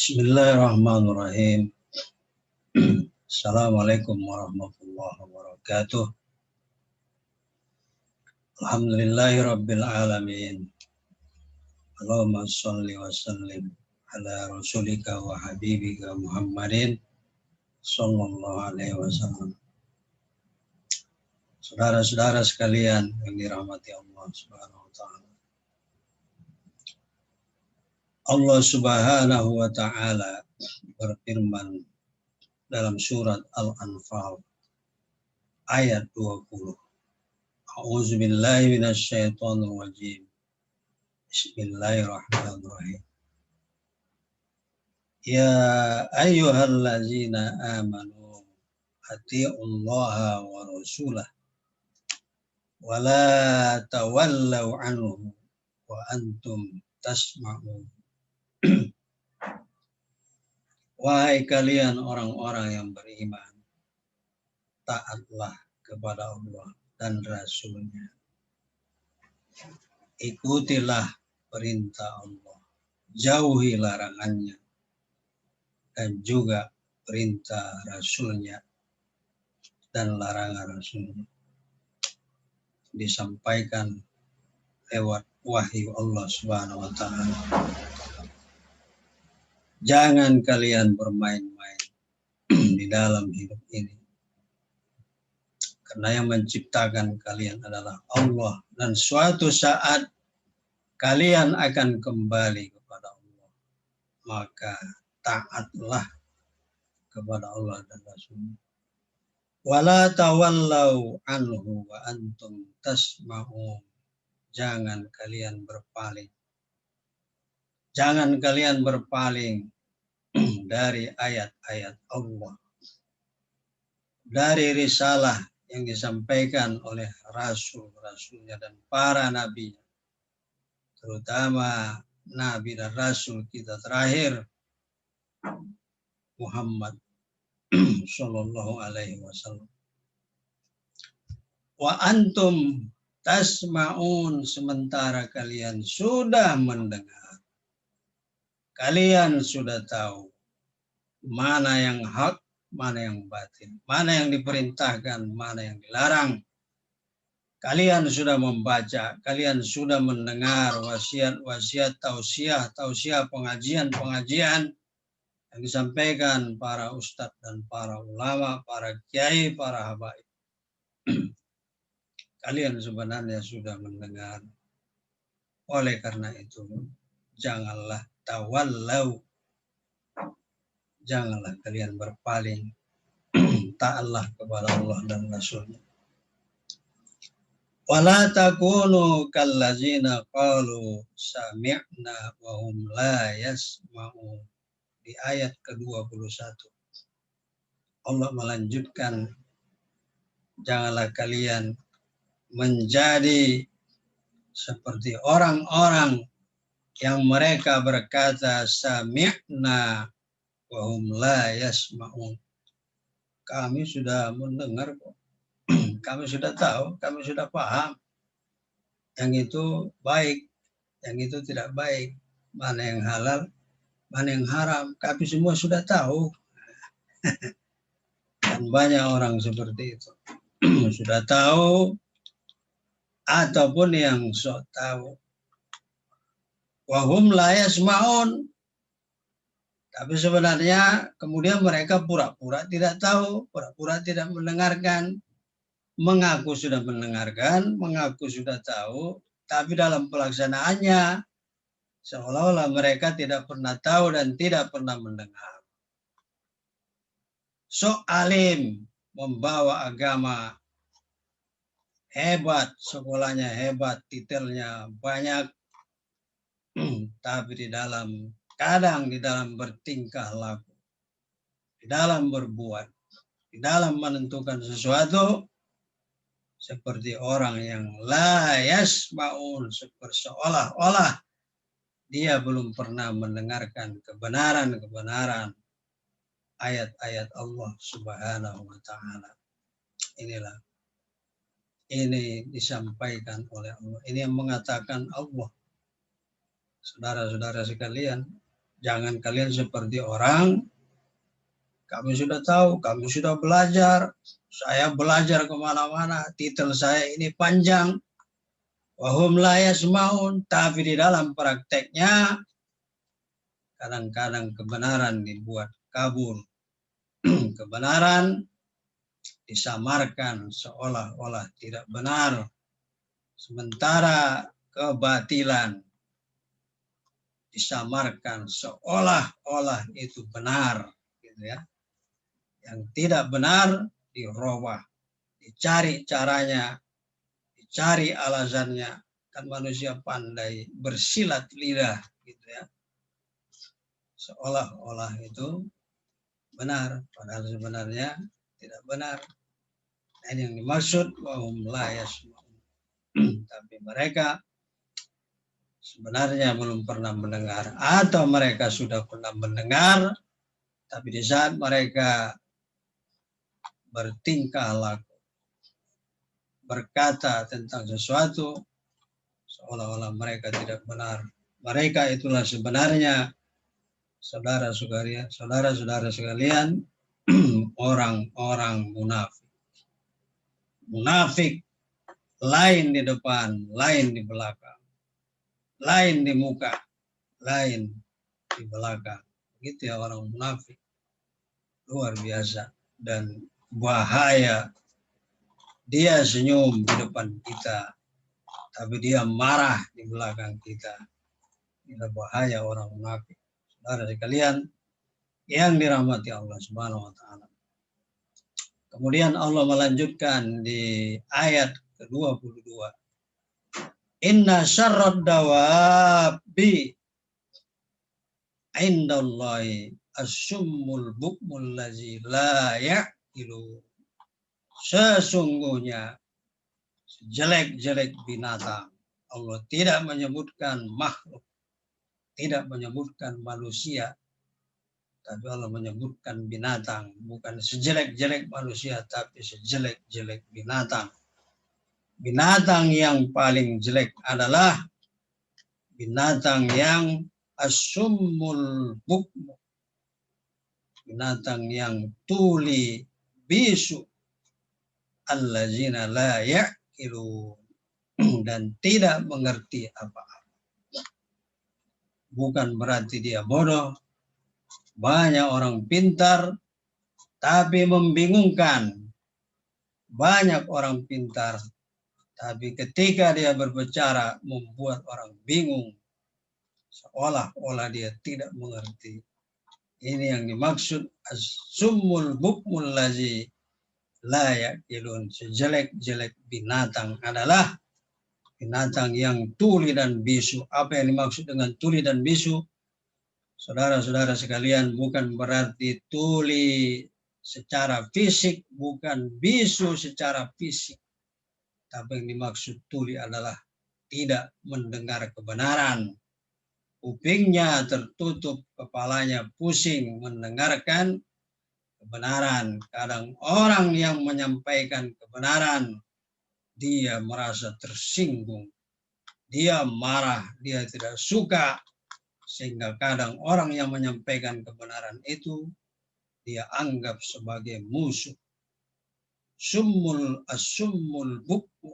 Bismillahirrahmanirrahim. Assalamualaikum warahmatullahi wabarakatuh. Alhamdulillahirabbil alamin. Allahumma shalli wa sallim ala rasulika wa habibika Muhammadin sallallahu alaihi wasallam. Saudara-saudara sekalian yang dirahmati Allah Subhanahu wa taala. Allah Subhanahu wa taala berfirman dalam surat Al-Anfal ayat 20. A'udzubillahi minasyaitonir rajim. Bismillahirrahmanirrahim. Ya ayyuhallazina amanu atiiullaha wa rasulahu wa la tawallaw anhu wa antum tasma'un. Wahai kalian orang-orang yang beriman, taatlah kepada Allah dan Rasul-Nya. Ikutilah perintah Allah, jauhi larangannya, dan juga perintah Rasul-Nya dan larangan Rasul-Nya. Disampaikan lewat wahyu Allah Subhanahu wa taala. Jangan kalian bermain-main di dalam hidup ini. Karena yang menciptakan kalian adalah Allah. Dan suatu saat kalian akan kembali kepada Allah. Maka taatlah kepada Allah dan Rasul-Nya. Wala tawallau anhu wa antum tasma'un. Jangan kalian berpaling. Jangan kalian berpaling dari ayat-ayat Allah. Dari risalah yang disampaikan oleh Rasul-Rasulnya dan para Nabi. Terutama Nabi dan Rasul kita terakhir, Muhammad Sallallahu Alaihi Wasallam. Wa antum tasma'un, sementara kalian sudah mendengar. Kalian sudah tahu mana yang hak, mana yang batin, mana yang diperintahkan, mana yang dilarang. Kalian sudah membaca, kalian sudah mendengar wasiat-wasiat, tausiah, pengajian-pengajian yang disampaikan para ustadz dan para ulama, para kiai, para habaib. Kalian sebenarnya sudah mendengar. Oleh karena itu, janganlah tawallau. Janganlah kalian berpaling. Taatlah kepada Allah dan Rasul-Nya. Wala takunu kallazina qalu sami'na wa hum la yasma'un. Di ayat ke-21. Allah melanjutkan, janganlah kalian menjadi seperti orang-orang yang mereka berkata sami'na wa hum la yasma'un. Kami sudah mendengar kok. Kami sudah tahu, kami sudah paham. Yang itu baik, yang itu tidak baik. Mana yang halal, mana yang haram. Kami semua sudah tahu. Dan banyak orang seperti itu. Sudah tahu, ataupun yang sok tahu. Wa hum la yasma'un. Tapi sebenarnya kemudian mereka pura-pura tidak tahu, pura-pura tidak mendengarkan, mengaku sudah mendengarkan, mengaku sudah tahu, tapi dalam pelaksanaannya seolah-olah mereka tidak pernah tahu dan tidak pernah mendengar. Sok alim, membawa agama, hebat, sekolahnya hebat, titelnya banyak, tapi kadang di dalam bertingkah laku, di dalam berbuat, di dalam menentukan sesuatu, seperti orang yang la yasma'un, seolah-olah dia belum pernah mendengarkan kebenaran ayat-ayat Allah Subhanahu wa taala. Ini disampaikan oleh Allah. Ini yang mengatakan Allah. Saudara-saudara sekalian, Jangan kalian seperti orang, kami sudah tahu, kami sudah belajar, saya belajar kemana-mana, titel saya ini panjang, wahum la yasmaun, tapi di dalam prakteknya kadang-kadang kebenaran dibuat kabur. Kebenaran disamarkan seolah-olah tidak benar. Sementara kebatilan disamarkan seolah-olah itu benar, gitu ya. Yang tidak benar dirubah, dicari caranya, dicari alasannya. Kan manusia pandai bersilat lidah, gitu ya. Seolah-olah itu benar, padahal sebenarnya tidak benar. Ini yang dimaksud wahum la yasmaun. Tapi mereka sebenarnya belum pernah mendengar, atau mereka sudah pernah mendengar, tapi di saat mereka bertingkah laku, berkata tentang sesuatu, seolah-olah mereka tidak benar. Mereka itulah sebenarnya saudara-saudara sekalian, orang-orang munafik. Munafik lain di depan, lain di belakang, lain di muka, lain di belakang. Gitu ya orang munafik. Luar biasa dan bahaya. Dia senyum di depan kita, tapi dia marah di belakang kita. Ini bahaya orang munafik. Saudara sekalian yang dirahmati Allah Subhanahu wa taala. Kemudian Allah melanjutkan di ayat ke-22. Inna syarrad dawabi indallahi as-summul bukmul lazi la yaqilu. Sesungguhnya jelek-jelek binatang. Allah tidak menyebutkan makhluk, tidak menyebutkan manusia, tapi Allah menyebutkan binatang. Bukan sejelek-jelek manusia, tapi sejelek-jelek binatang. Binatang yang paling jelek adalah binatang yang as-summul bukmu. Binatang yang tuli bisu. Allazina la ya'qilun, dan tidak mengerti apa-apa. Bukan berarti dia bodoh. Banyak orang pintar tapi membingungkan. Banyak orang pintar tapi ketika dia berbicara membuat orang bingung. Seolah-olah dia tidak mengerti. Ini yang dimaksud as-summul bukmul lazi la ya'qilun. Sejelek-jelek binatang adalah binatang yang tuli dan bisu. Apa yang dimaksud dengan tuli dan bisu? Saudara-saudara sekalian, bukan berarti tuli secara fisik, bukan bisu secara fisik. Tapi yang dimaksud tuli adalah tidak mendengar kebenaran. Kupingnya tertutup, kepalanya pusing mendengarkan kebenaran. Kadang orang yang menyampaikan kebenaran, dia merasa tersinggung, dia marah, dia tidak suka, sehingga kadang orang yang menyampaikan kebenaran itu dia anggap sebagai musuh. Summul bukmu,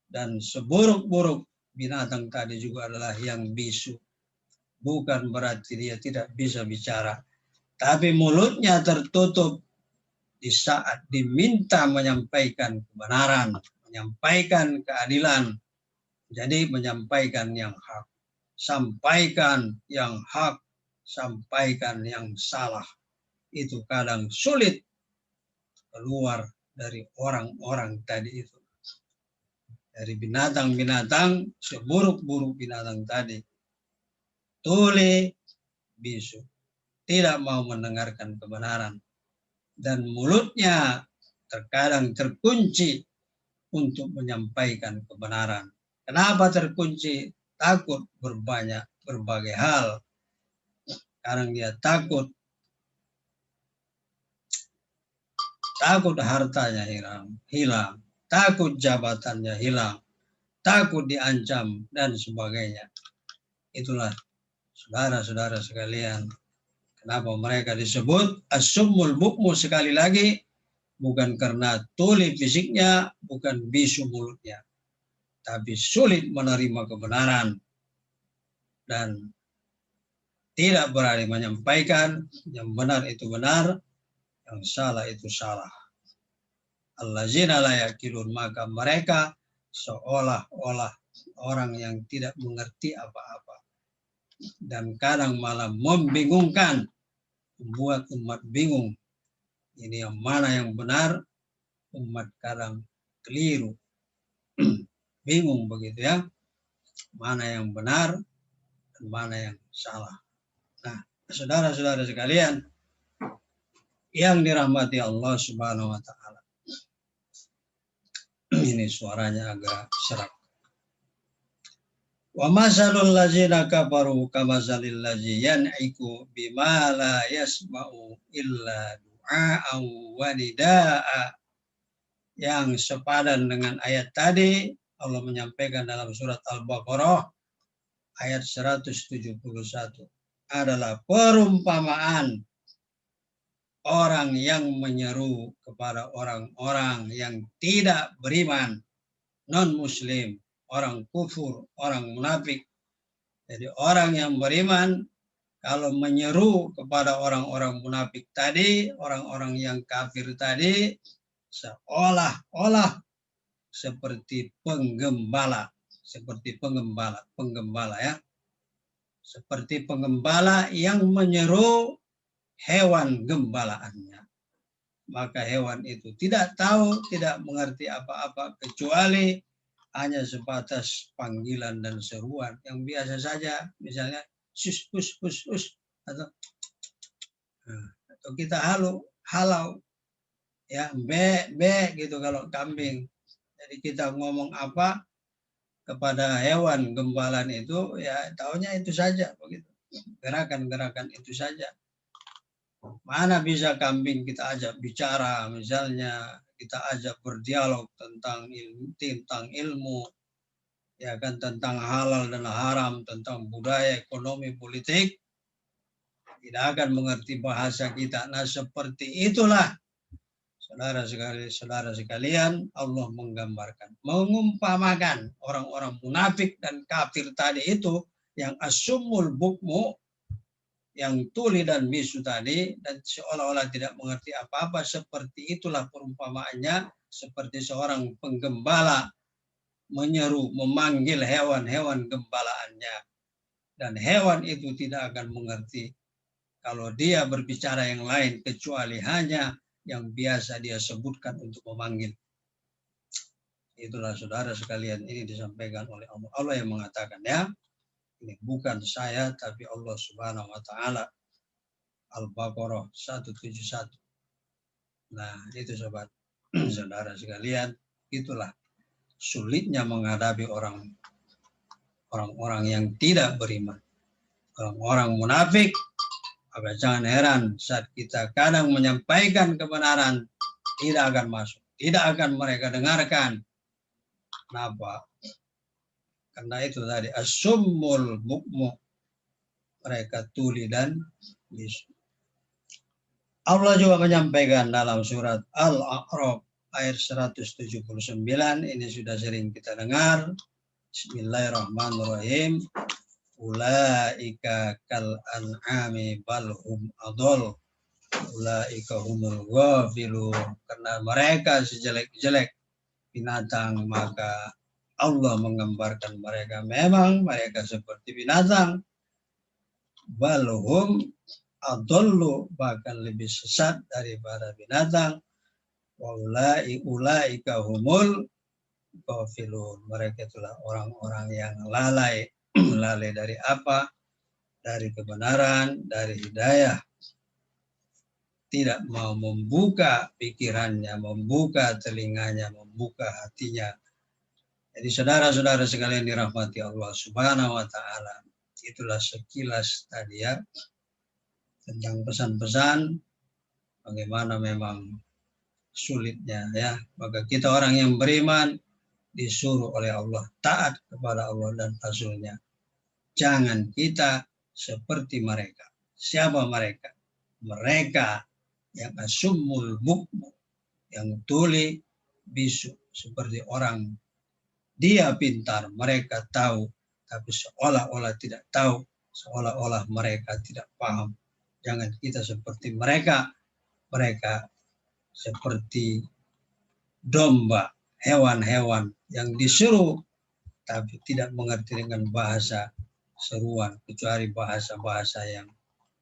dan seburuk-buruk binatang tadi juga adalah yang bisu. Bukan berarti dia tidak bisa bicara, tapi mulutnya tertutup di saat diminta menyampaikan kebenaran, menyampaikan keadilan. Jadi menyampaikan yang hak, sampaikan yang hak, sampaikan yang salah. Itu kadang sulit keluar dari orang-orang tadi itu. Dari binatang-binatang, seburuk-buruk binatang tadi. Tuli, bisu, tidak mau mendengarkan kebenaran. Dan mulutnya terkadang terkunci untuk menyampaikan kebenaran. Kenapa terkunci? Takut berbagai hal. Sekarang dia takut hartanya hilang, takut jabatannya hilang, takut diancam, dan sebagainya. Itulah Saudara-saudara sekalian, kenapa mereka disebut as-summul bukmu? Sekali lagi, bukan karena tuli fisiknya, bukan bisu mulutnya, tapi sulit menerima kebenaran dan tidak berani menyampaikan yang benar itu benar, yang salah itu salah. Allazina la yaqilun, maka mereka seolah-olah orang yang tidak mengerti apa-apa dan kadang malah membingungkan, membuat umat bingung. Ini yang mana yang benar, umat kadang keliru, bingung begitu ya, mana yang benar dan mana yang salah. Nah, saudara-saudara sekalian yang dirahmati Allah Subhanahu wa taala. Ini suaranya agak serak. Wa masalul ladzina kafaru kamasalil ladzi yan'iku bima la yasma'u illa du'a'an wa nida'a. Yang sepadan dengan ayat tadi Allah menyampaikan dalam surat Al-Baqarah ayat 171 adalah perumpamaan orang yang menyeru kepada orang-orang yang tidak beriman, non-muslim, orang kufur, orang munafik. Jadi orang yang beriman kalau menyeru kepada orang-orang munafik tadi, orang-orang yang kafir tadi, seolah-olah seperti penggembala ya. Seperti penggembala yang menyeru hewan gembalaannya. Maka hewan itu tidak tahu, tidak mengerti apa-apa kecuali hanya sebatas panggilan dan seruan yang biasa saja, misalnya sus us atau kita halau ya, be gitu kalau kambing. Jadi kita ngomong apa kepada hewan gembalaan itu ya taunya itu saja begitu, gerakan-gerakan itu saja. Mana bisa kambing kita ajak bicara, misalnya kita ajak berdialog tentang ilmu, ya kan, tentang halal dan haram, tentang budaya, ekonomi, politik, tidak akan mengerti bahasa kita. Nah, seperti itulah saudara sekalian, Allah menggambarkan, mengumpamakan orang-orang munafik dan kafir tadi itu yang asumul bukmu, yang tuli dan bisu tadi, dan seolah-olah tidak mengerti apa-apa. Seperti itulah perumpamaannya, seperti seorang penggembala menyeru, memanggil hewan-hewan gembalaannya. Dan hewan itu tidak akan mengerti kalau dia berbicara yang lain, kecuali hanya yang biasa dia sebutkan untuk memanggil. Itulah saudara sekalian, ini disampaikan oleh Allah. Allah yang mengatakan ya, ini bukan saya, tapi Allah Subhanahu wa taala. Al-Baqarah 171. Nah, itu sobat saudara sekalian, itulah sulitnya menghadapi orang-orang yang tidak beriman, orang-orang munafik. Maka jangan heran saat kita kadang menyampaikan kebenaran tidak akan masuk, tidak akan mereka dengarkan. Kenapa? Karena itu tadi as-summul bukmu, mereka tuli dan bisu. Allah juga menyampaikan dalam surat Al-A'raf ayat 179, ini sudah sering kita dengar. Bismillahirrahmanirrahim. Ulaika kal an'ami bal hum adol. Ulaika humul ghafilun. Karena mereka sejelek-jelek binatang, maka Allah menggambarkan mereka, memang mereka seperti binatang. Bal hum adollu, bahkan lebih sesat daripada binatang. Wa ulaika humul ghafilun. Mereka itulah orang-orang yang lalai. Lalai dari apa? Dari kebenaran, dari hidayah. Tidak mau membuka pikirannya, membuka telinganya, membuka hatinya. Jadi saudara-saudara sekalian dirahmati Allah Subhanahu wa taala, itulah sekilas tadi ya tentang pesan-pesan bagaimana memang sulitnya ya. Maka kita orang yang beriman disuruh oleh Allah taat kepada Allah dan Rasul-Nya. Jangan kita seperti mereka. Siapa mereka? Mereka yang asumul bukmu, yang tuli bisu, seperti orang dia pintar, mereka tahu, tapi seolah-olah tidak tahu, seolah-olah mereka tidak paham. Jangan kita seperti mereka. Mereka seperti domba, hewan-hewan yang disuruh tapi tidak mengerti dengan bahasa seruan, kecuali bahasa-bahasa yang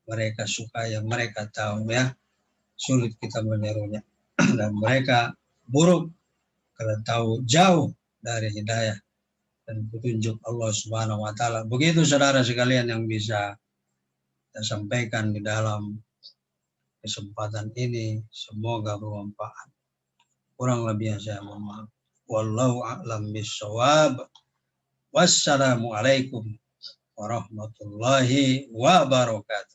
mereka suka, yang mereka tahu, ya. Sulit kita menirunya. Dan mereka buruk karena tahu jauh dari hidayah dan petunjuk Allah Subhanahu wa taala. Begitu saudara sekalian yang bisa saya sampaikan di dalam kesempatan ini, semoga bermanfaat. Kurang lebihnya saya mohon maaf. Wallahu a'lam bishawab. Wassalamualaikum warahmatullahi wabarakatuh.